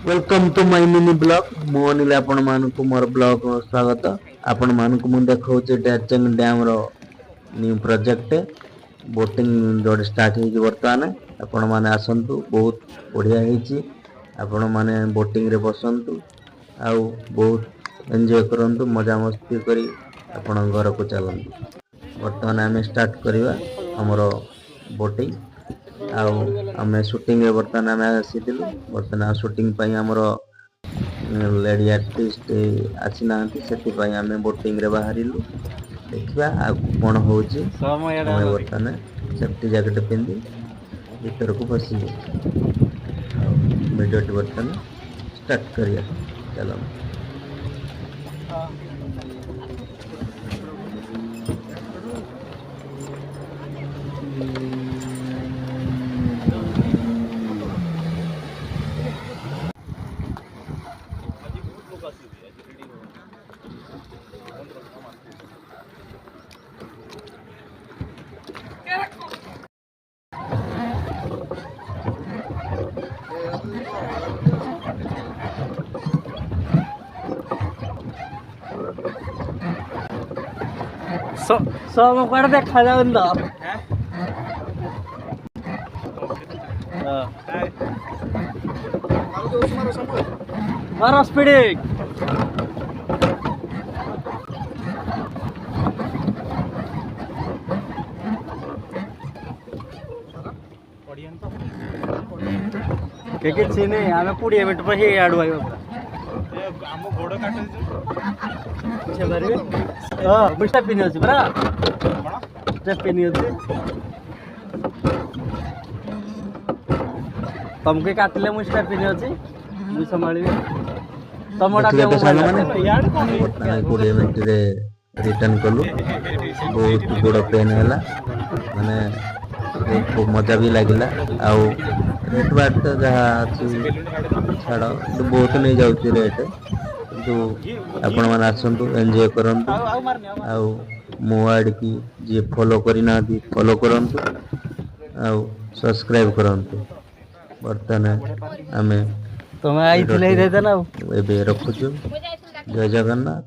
Welcome to my mini blog मु अनिल आपण मानकु मोर blog स्वागत आपण मानकु मु देखौचे डेचंग डैम रो न्यू प्रोजेक्ट बोटिंग जोड स्टार्ट हे वर्तमान आपण माने आसंतु बहुत बढ़िया हेची आपण माने बोटिंग रे बसंतु आउ बहुत एन्जॉय करंतु मजा मस्ती करी आपण घर को चलंतु वर्तमान आमे स्टार्ट करिवा हमरो बोटिंग आउ आमे शूटिंग रे वर्तमान आमे आसीतिलु वर्तमान शूटिंग पई हमरो लेडी आर्टिस्ट आछि नांती सेति पई आमे बोटिंग रे बाहरिलु देखिबा आ कोन होउची आमे वर्तमान सेफ्टी जैकेट पिंदी भीतर को बसिबो वीडियो वर्तमान स्टार्ट करिया चलो सब कुआड़े देखा जाउन तो मारो स्पीड के किछि नै आमे 20 मिनिट पर हे आडू आइबो आम गोड़ काटे छे बारे हां बुस्टा पिनी अछि बरा कोन स्टेप पिनी अछि तुमके काटले मु स्टेप पिनी अछि मु संभाळबी तमडा के माने 20 मिनिट रे रिटर्न कलु बहुत बड़ पेन हैला माने बहुत मजा भी लागिला आउ रेट बाट तो जहाँ अच्छी छाड़ बहुत नहीं जाऊँगी रेट किंतु आपण मैंने आसतु एंजॉय करंतु आउ मो आड़ की जी फॉलो करना फॉलो करंतु आउ सब्सक्राइब करंतु बर्तमान आमे तुम आई थी नहीं देता ना एबे रखुछु जय जगन्नाथ।